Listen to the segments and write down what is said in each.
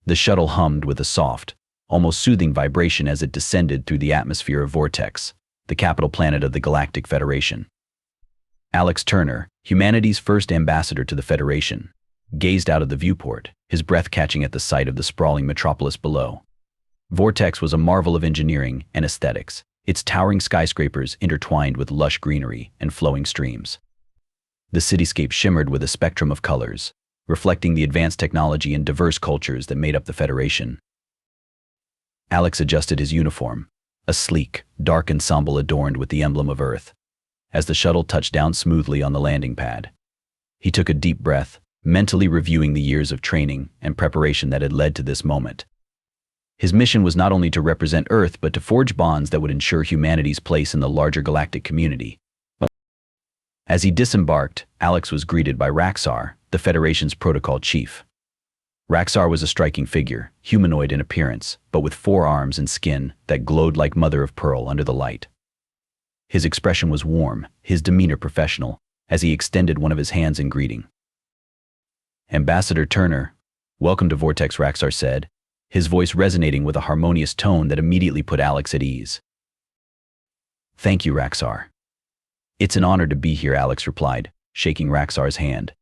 The shuttle hummed with a soft, almost soothing vibration as it descended through the atmosphere of Vortex, the capital planet of the Galactic Federation. Alex Turner, humanity's first ambassador to the Federation, gazed out of the viewport, his breath catching at the sight of the sprawling metropolis below. Vortex was a marvel of engineering and aesthetics, its towering skyscrapers intertwined with lush greenery and flowing streams. The cityscape shimmered with a spectrum of colors, reflecting the advanced technology and diverse cultures that made up the Federation. Alex adjusted his uniform, a sleek, dark ensemble adorned with the emblem of Earth, as the shuttle touched down smoothly on the landing pad. He took a deep breath, mentally reviewing the years of training and preparation that had led to this moment. His mission was not only to represent Earth, but to forge bonds that would ensure humanity's place in the larger galactic community. As he disembarked, Alex was greeted by Raxar, the Federation's protocol chief. Raxar was a striking figure, humanoid in appearance, but with 4 arms and skin that glowed like mother of pearl under the light. His expression was warm, his demeanor professional, as he extended one of his hands in greeting. "Ambassador Turner, welcome to Vortex," Raxar said, his voice resonating with a harmonious tone that immediately put Alex at ease. "Thank you, Raxar." "It's an honor to be here," Alex replied, shaking Raxar's hand.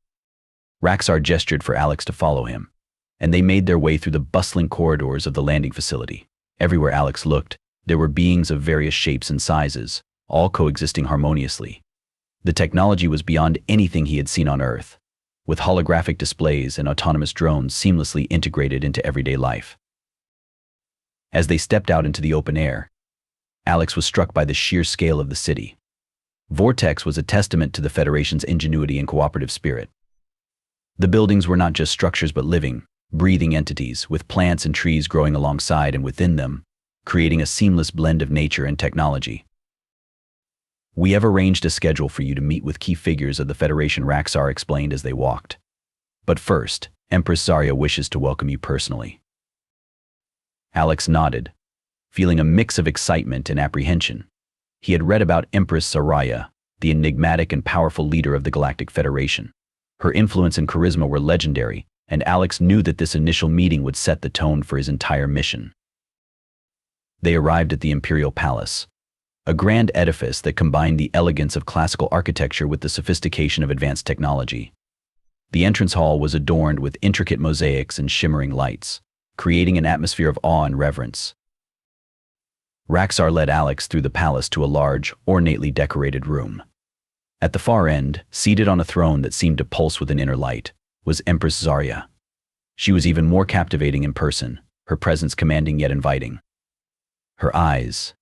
Raxar gestured for Alex to follow him, and they made their way through the bustling corridors of the landing facility. Everywhere Alex looked, there were beings of various shapes and sizes, all coexisting harmoniously. The technology was beyond anything he had seen on Earth, with holographic displays and autonomous drones seamlessly integrated into everyday life. As they stepped out into the open air, Alex was struck by the sheer scale of the city. Vortex was a testament to the Federation's ingenuity and cooperative spirit. The buildings were not just structures but living, breathing entities, with plants and trees growing alongside and within them, creating a seamless blend of nature and technology. "We have arranged a schedule for you to meet with key figures of the Federation," Raxar explained as they walked. "But first, Empress Zarya wishes to welcome you personally." Alex nodded, feeling a mix of excitement and apprehension. He had read about Empress Zarya, the enigmatic and powerful leader of the Galactic Federation. Her influence and charisma were legendary, and Alex knew that this initial meeting would set the tone for his entire mission. They arrived at the Imperial Palace, a grand edifice that combined the elegance of classical architecture with the sophistication of advanced technology. The entrance hall was adorned with intricate mosaics and shimmering lights, creating an atmosphere of awe and reverence. Raxar led Alex through the palace to a large, ornately decorated room. At the far end, seated on a throne that seemed to pulse with an inner light, was Empress Zarya. She was even more captivating in person, her presence commanding yet inviting. Her eyes,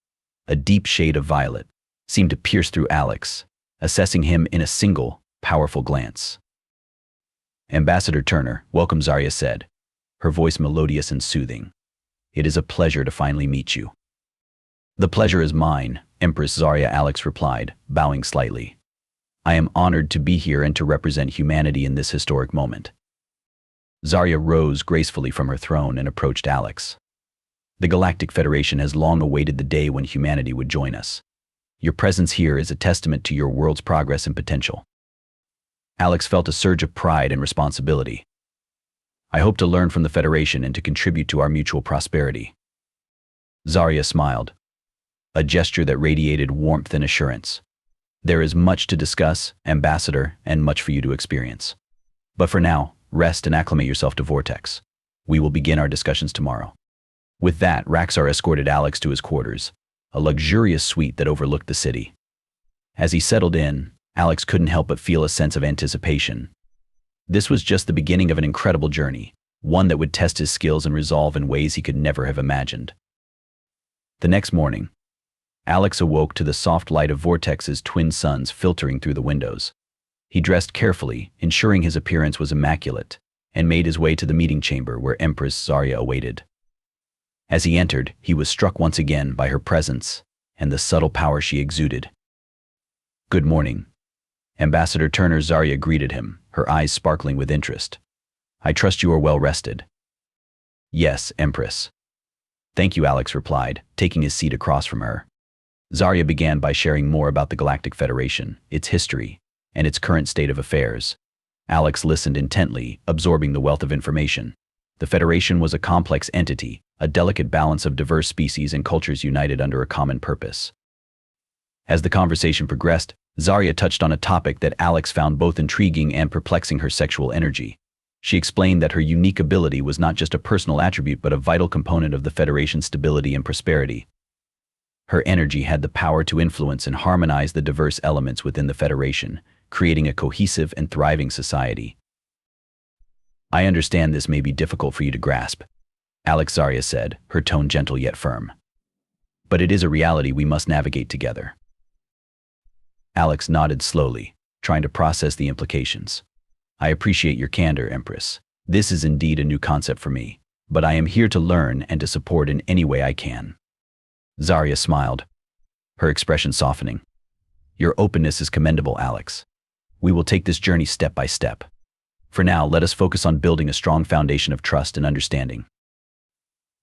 a deep shade of violet, seemed to pierce through Alex, assessing him in a single, powerful glance. "Ambassador Turner, welcome," Zarya said, her voice melodious and soothing. "It is a pleasure to finally meet you." "The pleasure is mine," Empress Zarya, Alex replied, bowing slightly. "I am honored to be here and to represent humanity in this historic moment." Zarya rose gracefully from her throne and approached Alex. "The Galactic Federation has long awaited the day when humanity would join us. Your presence here is a testament to your world's progress and potential." Alex felt a surge of pride and responsibility. "I hope to learn from the Federation and to contribute to our mutual prosperity." Zarya smiled, a gesture that radiated warmth and assurance. "There is much to discuss, Ambassador, and much for you to experience. But for now, rest and acclimate yourself to Vortex. We will begin our discussions tomorrow." With that, Raxar escorted Alex to his quarters, a luxurious suite that overlooked the city. As he settled in, Alex couldn't help but feel a sense of anticipation. This was just the beginning of an incredible journey, one that would test his skills and resolve in ways he could never have imagined. The next morning, Alex awoke to the soft light of Vortex's twin suns filtering through the windows. He dressed carefully, ensuring his appearance was immaculate, and made his way to the meeting chamber where Empress Zarya awaited. As he entered, he was struck once again by her presence and the subtle power she exuded. "Good morning." Ambassador Turner, Zarya greeted him, her eyes sparkling with interest. "I trust you are well rested." "Yes, Empress." "Thank you," Alex replied, taking his seat across from her. Zarya began by sharing more about the Galactic Federation, its history, and its current state of affairs. Alex listened intently, absorbing the wealth of information. The Federation was a complex entity, a delicate balance of diverse species and cultures united under a common purpose. As the conversation progressed, Zarya touched on a topic that Alex found both intriguing and perplexing: her sexual energy. She explained that her unique ability was not just a personal attribute but a vital component of the Federation's stability and prosperity. Her energy had the power to influence and harmonize the diverse elements within the Federation, creating a cohesive and thriving society. "I understand this may be difficult for you to grasp," Zarya said, her tone gentle yet firm. "But it is a reality we must navigate together." Alex nodded slowly, trying to process the implications. "I appreciate your candor, Empress. This is indeed a new concept for me, but I am here to learn and to support in any way I can." Zarya smiled, her expression softening. "Your openness is commendable, Alex. We will take this journey step by step. For now, let us focus on building a strong foundation of trust and understanding."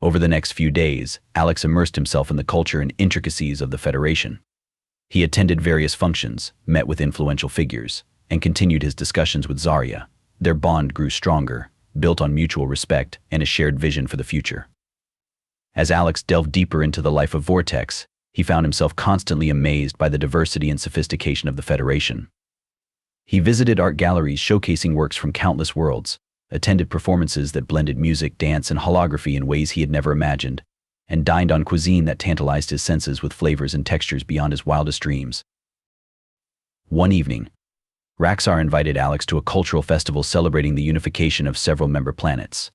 Over the next few days, Alex immersed himself in the culture and intricacies of the Federation. He attended various functions, met with influential figures, and continued his discussions with Zarya. Their bond grew stronger, built on mutual respect and a shared vision for the future. As Alex delved deeper into the life of Vortex, he found himself constantly amazed by the diversity and sophistication of the Federation. He visited art galleries showcasing works from countless worlds, attended performances that blended music, dance, and holography in ways he had never imagined, and dined on cuisine that tantalized his senses with flavors and textures beyond his wildest dreams. One evening, Raxar invited Alex to a cultural festival celebrating the unification of several member planets.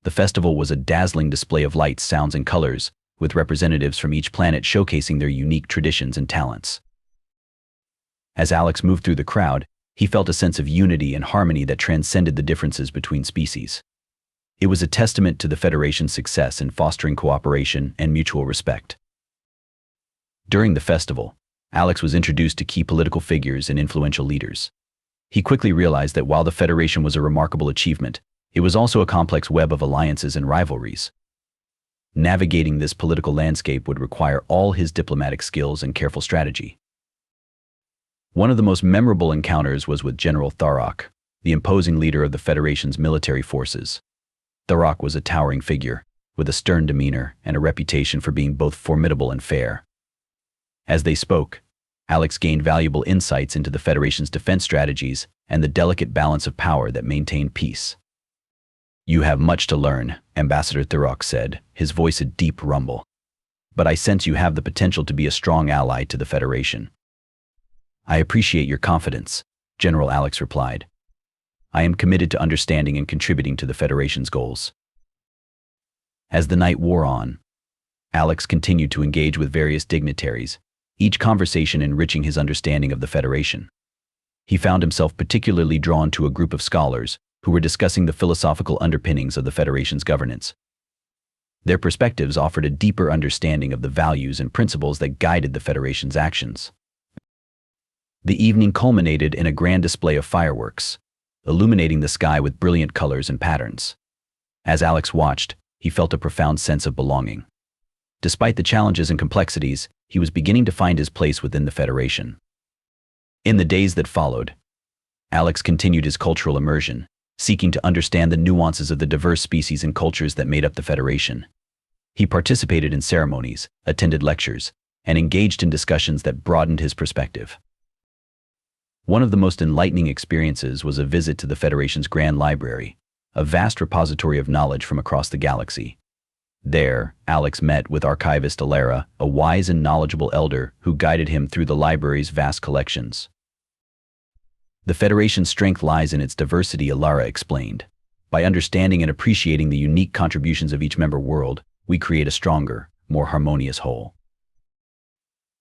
The festival was a dazzling display of lights, sounds, and colors, with representatives from each planet showcasing their unique traditions and talents. As Alex moved through the crowd, he felt a sense of unity and harmony that transcended the differences between species. It was a testament to the Federation's success in fostering cooperation and mutual respect. During the festival, Alex was introduced to key political figures and influential leaders. He quickly realized that while the Federation was a remarkable achievement, it was also a complex web of alliances and rivalries. Navigating this political landscape would require all his diplomatic skills and careful strategy. One of the most memorable encounters was with General Tharok, the imposing leader of the Federation's military forces. Tharok was a towering figure, with a stern demeanor and a reputation for being both formidable and fair. As they spoke, Alex gained valuable insights into the Federation's defense strategies and the delicate balance of power that maintained peace. "You have much to learn," Ambassador Tharok said, his voice a deep rumble. "But I sense you have the potential to be a strong ally to the Federation." "I appreciate your confidence," General Alex replied. "I am committed to understanding and contributing to the Federation's goals." As the night wore on, Alex continued to engage with various dignitaries, each conversation enriching his understanding of the Federation. He found himself particularly drawn to a group of scholars who were discussing the philosophical underpinnings of the Federation's governance. Their perspectives offered a deeper understanding of the values and principles that guided the Federation's actions. The evening culminated in a grand display of fireworks, illuminating the sky with brilliant colors and patterns. As Alex watched, he felt a profound sense of belonging. Despite the challenges and complexities, he was beginning to find his place within the Federation. In the days that followed, Alex continued his cultural immersion, seeking to understand the nuances of the diverse species and cultures that made up the Federation. He participated in ceremonies, attended lectures, and engaged in discussions that broadened his perspective. One of the most enlightening experiences was a visit to the Federation's Grand Library, a vast repository of knowledge from across the galaxy. There, Alex met with archivist Alara, a wise and knowledgeable elder who guided him through the library's vast collections. "The Federation's strength lies in its diversity," Alara explained. "By understanding and appreciating the unique contributions of each member world, we create a stronger, more harmonious whole."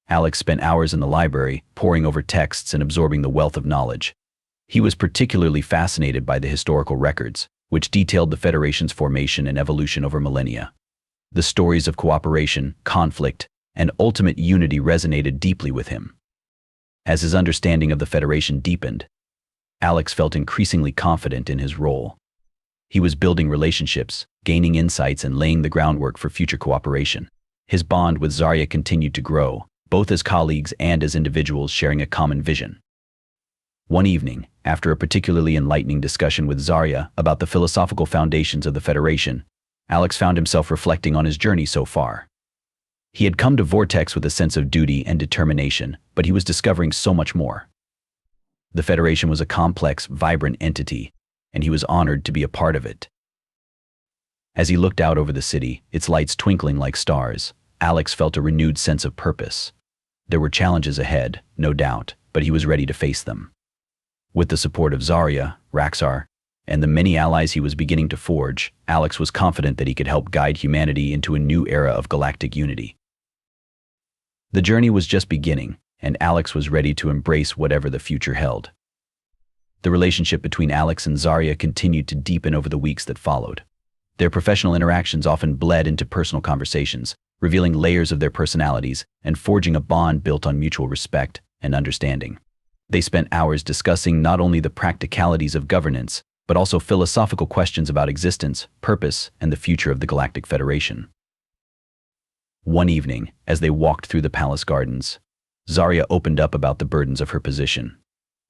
Alex spent hours in the library, poring over texts and absorbing the wealth of knowledge. He was particularly fascinated by the historical records, which detailed the Federation's formation and evolution over millennia. The stories of cooperation, conflict, and ultimate unity resonated deeply with him. As his understanding of the Federation deepened, Alex felt increasingly confident in his role. He was building relationships, gaining insights, and laying the groundwork for future cooperation. His bond with Zarya continued to grow, both as colleagues and as individuals sharing a common vision. One evening, after a particularly enlightening discussion with Zarya about the philosophical foundations of the Federation, Alex found himself reflecting on his journey so far. He had come to Vortex with a sense of duty and determination, but he was discovering so much more. The Federation was a complex, vibrant entity, and he was honored to be a part of it. As he looked out over the city, its lights twinkling like stars, Alex felt a renewed sense of purpose. There were challenges ahead, no doubt, but he was ready to face them. With the support of Zarya, Raxar, and the many allies he was beginning to forge, Alex was confident that he could help guide humanity into a new era of galactic unity. The journey was just beginning, and Alex was ready to embrace whatever the future held. The relationship between Alex and Zarya continued to deepen over the weeks that followed. Their professional interactions often bled into personal conversations, revealing layers of their personalities and forging a bond built on mutual respect and understanding. They spent hours discussing not only the practicalities of governance, but also philosophical questions about existence, purpose, and the future of the Galactic Federation. One evening, as they walked through the palace gardens, Zarya opened up about the burdens of her position.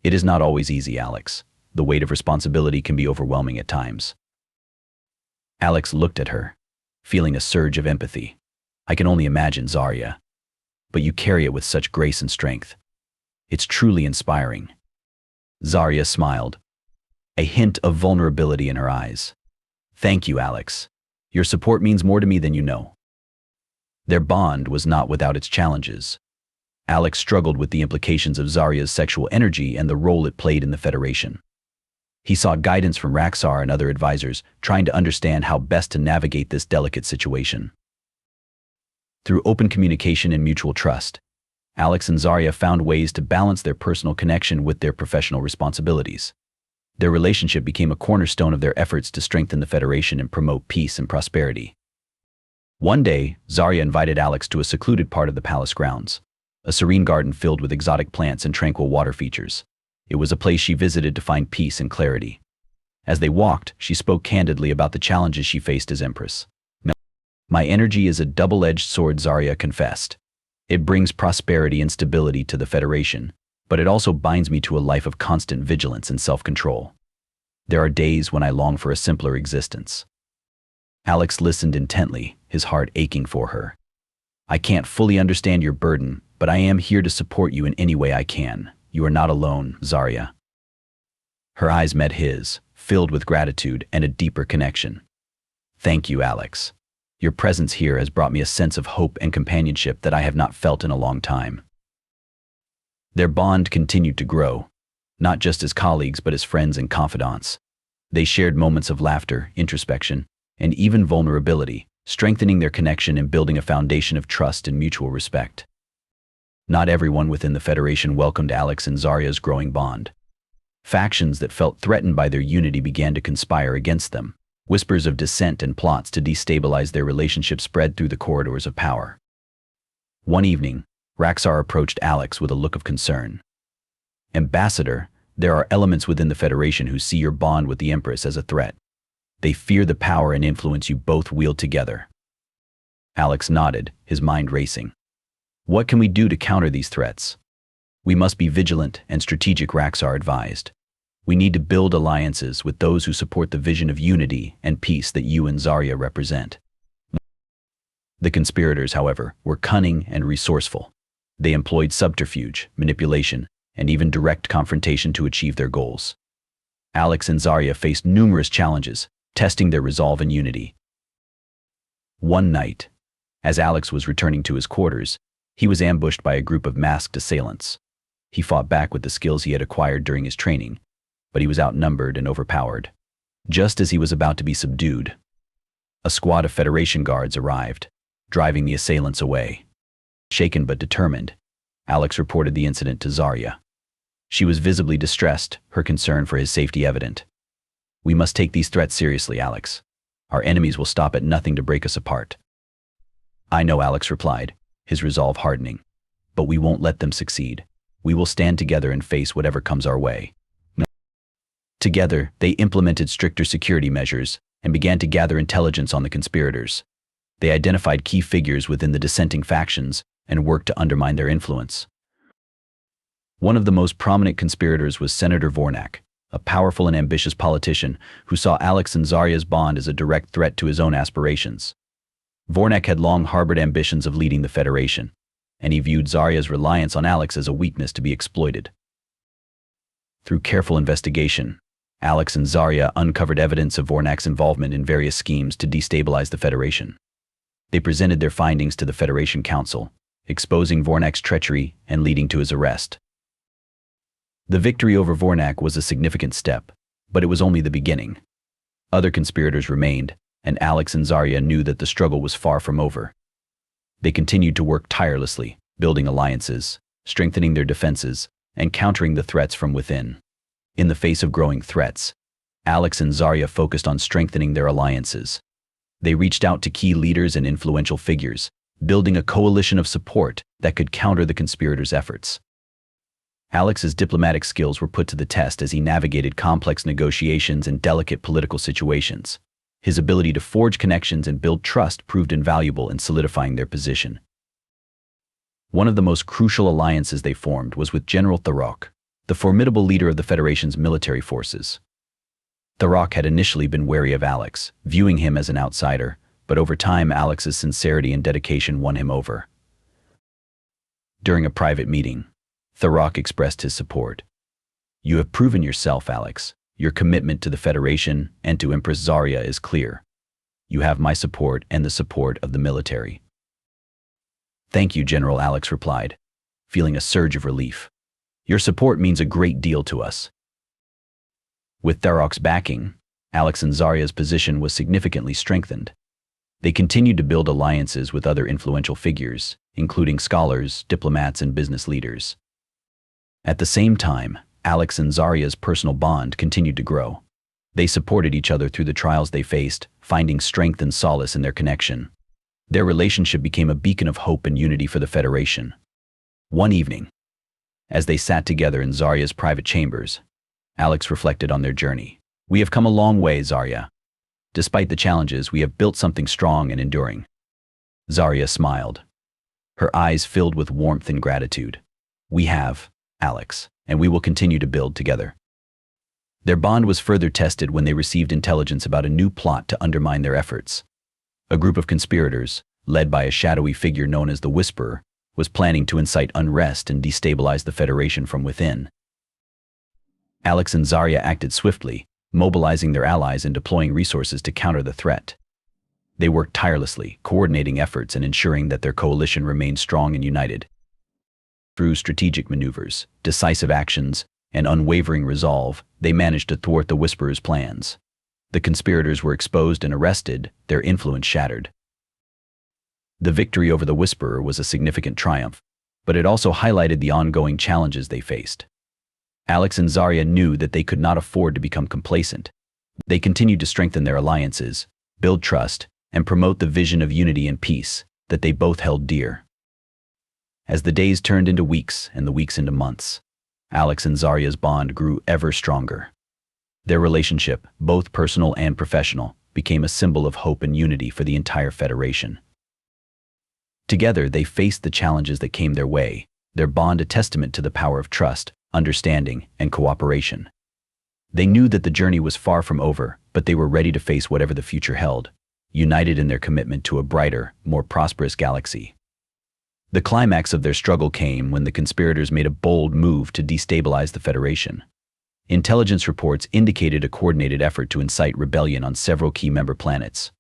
"It is not always easy, Alex. The weight of responsibility can be overwhelming at times." Alex looked at her, feeling a surge of empathy. "I can only imagine, Zarya. But you carry it with such grace and strength. It's truly inspiring." Zarya smiled, a hint of vulnerability in her eyes. "Thank you, Alex. Your support means more to me than you know." Their bond was not without its challenges. Alex struggled with the implications of Zarya's sexual energy and the role it played in the Federation. He sought guidance from Raxar and other advisors, trying to understand how best to navigate this delicate situation. Through open communication and mutual trust, Alex and Zarya found ways to balance their personal connection with their professional responsibilities. Their relationship became a cornerstone of their efforts to strengthen the Federation and promote peace and prosperity. One day, Zarya invited Alex to a secluded part of the palace grounds, a serene garden filled with exotic plants and tranquil water features. It was a place she visited to find peace and clarity. As they walked, she spoke candidly about the challenges she faced as Empress. "My energy is a double-edged sword," Zarya confessed. "It brings prosperity and stability to the Federation, but it also binds me to a life of constant vigilance and self-control. There are days when I long for a simpler existence." Alex listened intently, his heart aching for her. "I can't fully understand your burden, but I am here to support you in any way I can. You are not alone, Zarya." Her eyes met his, filled with gratitude and a deeper connection. "Thank you, Alex. Your presence here has brought me a sense of hope and companionship that I have not felt in a long time." Their bond continued to grow, not just as colleagues but as friends and confidants. They shared moments of laughter, introspection, and even vulnerability, strengthening their connection and building a foundation of trust and mutual respect. Not everyone within the Federation welcomed Alex and Zarya's growing bond. Factions that felt threatened by their unity began to conspire against them. Whispers of dissent and plots to destabilize their relationship spread through the corridors of power. One evening, Raxar approached Alex with a look of concern. "Ambassador, there are elements within the Federation who see your bond with the Empress as a threat. They fear the power and influence you both wield together." Alex nodded, his mind racing. "What can we do to counter these threats?" "We must be vigilant and strategic," Raxar advised. "We need to build alliances with those who support the vision of unity and peace that you and Zarya represent." The conspirators, however, were cunning and resourceful. They employed subterfuge, manipulation, and even direct confrontation to achieve their goals. Alex and Zarya faced numerous challenges, testing their resolve and unity. One night, as Alex was returning to his quarters, he was ambushed by a group of masked assailants. He fought back with the skills he had acquired during his training, but he was outnumbered and overpowered. Just as he was about to be subdued, a squad of Federation guards arrived, driving the assailants away. Shaken but determined, Alex reported the incident to Zarya. She was visibly distressed, her concern for his safety evident. "We must take these threats seriously, Alex. Our enemies will stop at nothing to break us apart." "I know," Alex replied, his resolve hardening. "But we won't let them succeed. We will stand together and face whatever comes our way." Together, they implemented stricter security measures and began to gather intelligence on the conspirators. They identified key figures within the dissenting factions and worked to undermine their influence. One of the most prominent conspirators was Senator Vornak, a powerful and ambitious politician who saw Alex and Zarya's bond as a direct threat to his own aspirations. Vornak had long harbored ambitions of leading the Federation, and he viewed Zarya's reliance on Alex as a weakness to be exploited. Through careful investigation, Alex and Zarya uncovered evidence of Vornak's involvement in various schemes to destabilize the Federation. They presented their findings to the Federation Council, exposing Vornak's treachery and leading to his arrest. The victory over Vornak was a significant step, but it was only the beginning. Other conspirators remained, and Alex and Zarya knew that the struggle was far from over. They continued to work tirelessly, building alliances, strengthening their defenses, and countering the threats from within. In the face of growing threats, Alex and Zarya focused on strengthening their alliances. They reached out to key leaders and influential figures, building a coalition of support that could counter the conspirators' efforts. Alex's diplomatic skills were put to the test as he navigated complex negotiations and delicate political situations. His ability to forge connections and build trust proved invaluable in solidifying their position. One of the most crucial alliances they formed was with General Thurok, the formidable leader of the Federation's military forces. Thurok had initially been wary of Alex, viewing him as an outsider, but over time Alex's sincerity and dedication won him over. During a private meeting, Thurok expressed his support. "You have proven yourself, Alex. Your commitment to the Federation and to Empress Zarya is clear. You have my support and the support of the military." "Thank you, General," Alex replied, feeling a surge of relief. "Your support means a great deal to us." With Thurok's backing, Alex and Zarya's position was significantly strengthened. They continued to build alliances with other influential figures, including scholars, diplomats, and business leaders. At the same time, Alex and Zarya's personal bond continued to grow. They supported each other through the trials they faced, finding strength and solace in their connection. Their relationship became a beacon of hope and unity for the Federation. One evening, as they sat together in Zarya's private chambers, Alex reflected on their journey. "We have come a long way, Zarya. Despite the challenges, we have built something strong and enduring." Zarya smiled. Her eyes filled with warmth and gratitude. "We have, Alex, and we will continue to build together." Their bond was further tested when they received intelligence about a new plot to undermine their efforts. A group of conspirators, led by a shadowy figure known as the Whisperer, was planning to incite unrest and destabilize the Federation from within. Alex and Zarya acted swiftly, mobilizing their allies and deploying resources to counter the threat. They worked tirelessly, coordinating efforts and ensuring that their coalition remained strong and united. Through strategic maneuvers, decisive actions, and unwavering resolve, they managed to thwart the Whisperer's plans. The conspirators were exposed and arrested, their influence shattered. The victory over the Whisperer was a significant triumph, but it also highlighted the ongoing challenges they faced. Alex and Zarya knew that they could not afford to become complacent. They continued to strengthen their alliances, build trust, and promote the vision of unity and peace that they both held dear. As the days turned into weeks and the weeks into months, Alex and Zarya's bond grew ever stronger. Their relationship, both personal and professional, became a symbol of hope and unity for the entire Federation. Together, they faced the challenges that came their way, their bond a testament to the power of trust, understanding, and cooperation. They knew that the journey was far from over, but they were ready to face whatever the future held, united in their commitment to a brighter, more prosperous galaxy. The climax of their struggle came when the conspirators made a bold move to destabilize the Federation. Intelligence reports indicated a coordinated effort to incite rebellion on several key member planets.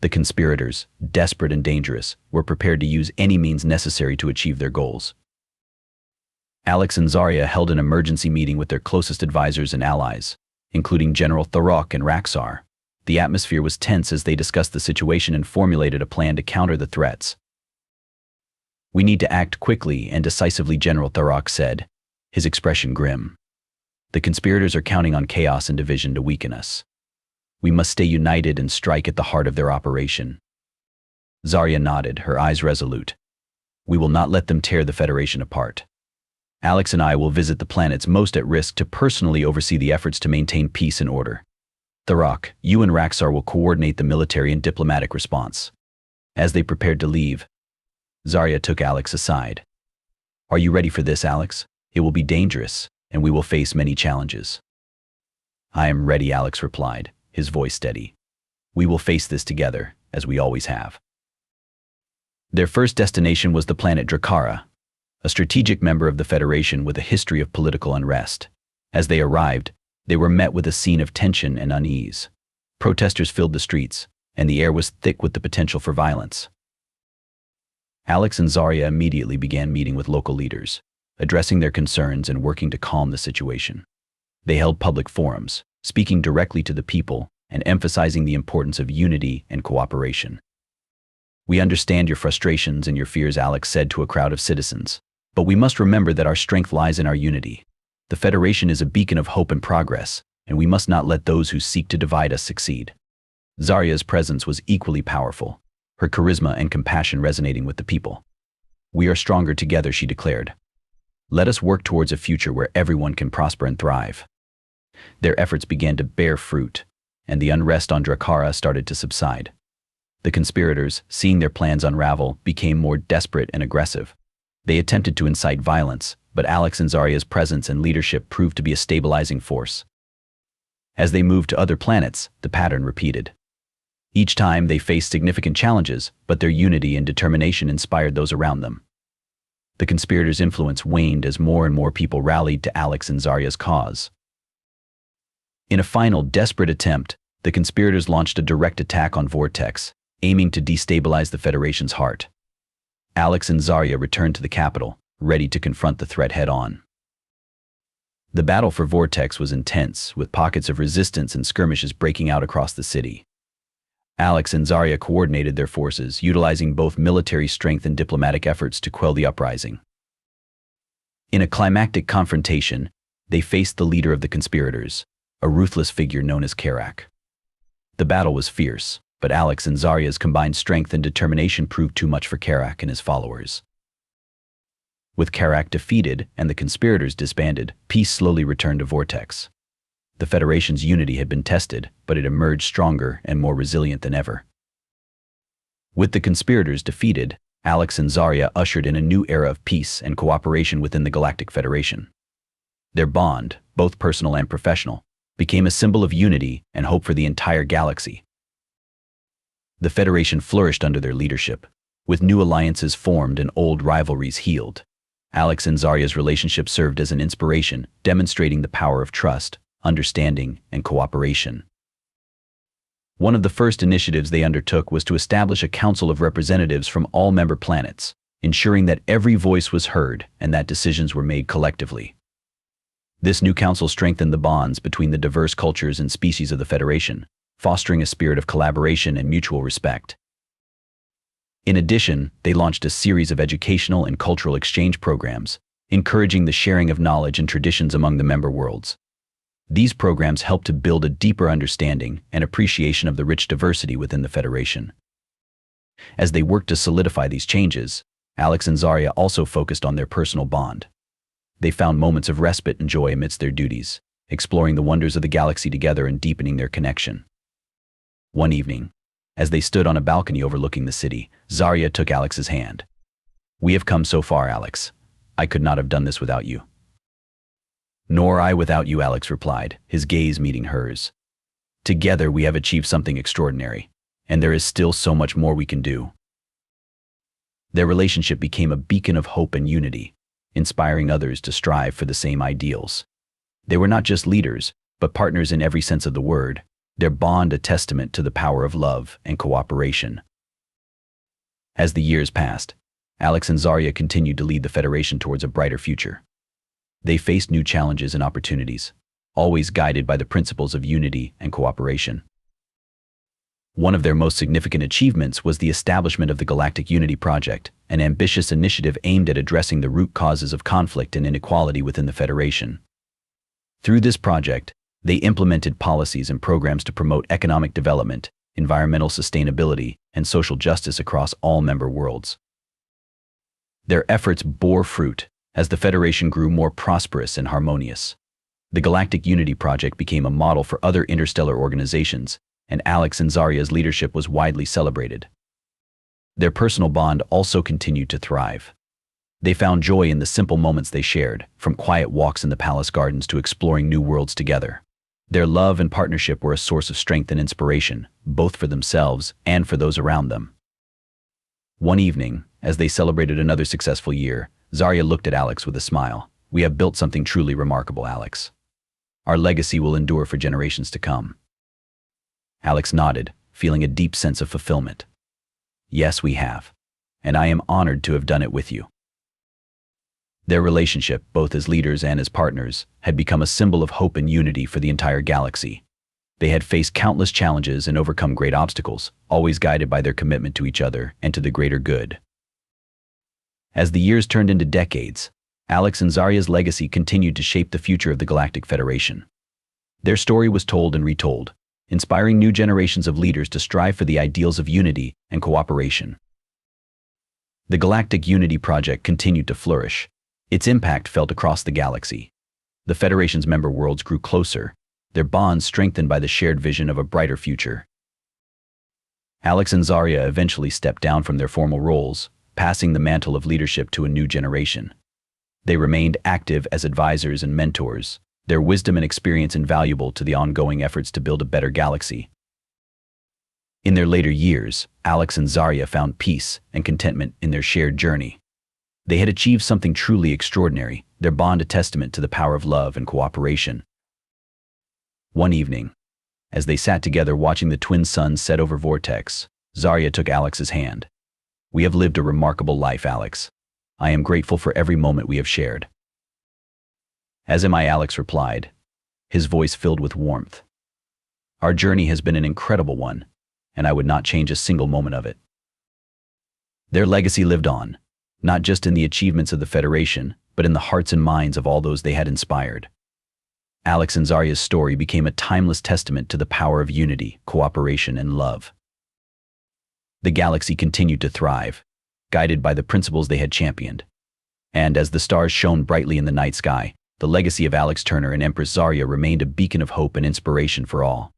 The conspirators, desperate and dangerous, were prepared to use any means necessary to achieve their goals. Alex and Zarya held an emergency meeting with their closest advisors and allies, including General Thurok and Raxar. The atmosphere was tense as they discussed the situation and formulated a plan to counter the threats. "We need to act quickly and decisively," General Thurok said, his expression grim. "The conspirators are counting on chaos and division to weaken us. We must stay united and strike at the heart of their operation." Zarya nodded, her eyes resolute. "We will not let them tear the Federation apart. Alex and I will visit the planets most at risk to personally oversee the efforts to maintain peace and order. Thurok, you and Raxar will coordinate the military and diplomatic response." As they prepared to leave, Zarya took Alex aside. "Are you ready for this, Alex?" It will be dangerous, and we will face many challenges. I am ready, Alex replied, his voice steady. We will face this together, as we always have. Their first destination was the planet Dracara, a strategic member of the Federation with a history of political unrest. As they arrived, they were met with a scene of tension and unease. Protesters filled the streets, and the air was thick with the potential for violence. Alex and Zarya immediately began meeting with local leaders, addressing their concerns and working to calm the situation. They held public forums, speaking directly to the people and emphasizing the importance of unity and cooperation. We understand your frustrations and your fears, Alex said to a crowd of citizens, but we must remember that our strength lies in our unity. The Federation is a beacon of hope and progress, and we must not let those who seek to divide us succeed. Zarya's presence was equally powerful, her charisma and compassion resonating with the people. We are stronger together, she declared. Let us work towards a future where everyone can prosper and thrive. Their efforts began to bear fruit, and the unrest on Dracara started to subside. The conspirators, seeing their plans unravel, became more desperate and aggressive. They attempted to incite violence, but Alex and Zarya's presence and leadership proved to be a stabilizing force. As they moved to other planets, the pattern repeated. Each time they faced significant challenges, but their unity and determination inspired those around them. The conspirators' influence waned as more and more people rallied to Alex and Zarya's cause. In a final, desperate attempt, the conspirators launched a direct attack on Vortex, aiming to destabilize the Federation's heart. Alex and Zarya returned to the capital, ready to confront the threat head-on. The battle for Vortex was intense, with pockets of resistance and skirmishes breaking out across the city. Alex and Zarya coordinated their forces, utilizing both military strength and diplomatic efforts to quell the uprising. In a climactic confrontation, they faced the leader of the conspirators, a ruthless figure known as Karak. The battle was fierce, but Alex and Zarya's combined strength and determination proved too much for Karak and his followers. With Karak defeated and the conspirators disbanded, peace slowly returned to Vortex. The Federation's unity had been tested, but it emerged stronger and more resilient than ever. With the conspirators defeated, Alex and Zarya ushered in a new era of peace and cooperation within the Galactic Federation. Their bond, both personal and professional, became a symbol of unity and hope for the entire galaxy. The Federation flourished under their leadership, with new alliances formed and old rivalries healed. Alex and Zarya's relationship served as an inspiration, demonstrating the power of trust, understanding, and cooperation. One of the first initiatives they undertook was to establish a council of representatives from all member planets, ensuring that every voice was heard and that decisions were made collectively. This new council strengthened the bonds between the diverse cultures and species of the Federation, fostering a spirit of collaboration and mutual respect. In addition, they launched a series of educational and cultural exchange programs, encouraging the sharing of knowledge and traditions among the member worlds. These programs helped to build a deeper understanding and appreciation of the rich diversity within the Federation. As they worked to solidify these changes, Alex and Zarya also focused on their personal bond. They found moments of respite and joy amidst their duties, exploring the wonders of the galaxy together and deepening their connection. One evening, as they stood on a balcony overlooking the city, Zarya took Alex's hand. "We have come so far, Alex. I could not have done this without you." "Nor I without you," Alex replied, his gaze meeting hers. "Together we have achieved something extraordinary, and there is still so much more we can do." Their relationship became a beacon of hope and unity, inspiring others to strive for the same ideals. They were not just leaders, but partners in every sense of the word, their bond a testament to the power of love and cooperation. As the years passed, Alex and Zarya continued to lead the Federation towards a brighter future. They faced new challenges and opportunities, always guided by the principles of unity and cooperation. One of their most significant achievements was the establishment of the Galactic Unity Project, an ambitious initiative aimed at addressing the root causes of conflict and inequality within the Federation. Through this project, they implemented policies and programs to promote economic development, environmental sustainability, and social justice across all member worlds. Their efforts bore fruit as the Federation grew more prosperous and harmonious. The Galactic Unity Project became a model for other interstellar organizations, and Alex and Zarya's leadership was widely celebrated. Their personal bond also continued to thrive. They found joy in the simple moments they shared, from quiet walks in the palace gardens to exploring new worlds together. Their love and partnership were a source of strength and inspiration, both for themselves and for those around them. One evening, as they celebrated another successful year, Zarya looked at Alex with a smile. "We have built something truly remarkable, Alex. Our legacy will endure for generations to come." Alex nodded, feeling a deep sense of fulfillment. "Yes, we have. And I am honored to have done it with you." Their relationship, both as leaders and as partners, had become a symbol of hope and unity for the entire galaxy. They had faced countless challenges and overcome great obstacles, always guided by their commitment to each other and to the greater good. As the years turned into decades, Alex and Zarya's legacy continued to shape the future of the Galactic Federation. Their story was told and retold, inspiring new generations of leaders to strive for the ideals of unity and cooperation. The Galactic Unity Project continued to flourish. Its impact felt across the galaxy. The Federation's member worlds grew closer, their bonds strengthened by the shared vision of a brighter future. Alex and Zarya eventually stepped down from their formal roles, passing the mantle of leadership to a new generation. They remained active as advisors and mentors, their wisdom and experience invaluable to the ongoing efforts to build a better galaxy. In their later years, Alex and Zarya found peace and contentment in their shared journey. They had achieved something truly extraordinary, their bond a testament to the power of love and cooperation. One evening, as they sat together watching the twin suns set over Vortex, Zarya took Alex's hand. "We have lived a remarkable life, Alex. I am grateful for every moment we have shared." "As am I," Alex replied, his voice filled with warmth. "Our journey has been an incredible one, and I would not change a single moment of it." Their legacy lived on, not just in the achievements of the Federation, but in the hearts and minds of all those they had inspired. Alex and Zarya's story became a timeless testament to the power of unity, cooperation, and love. The galaxy continued to thrive, guided by the principles they had championed. And as the stars shone brightly in the night sky, the legacy of Alex Turner and Empress Zarya remained a beacon of hope and inspiration for all.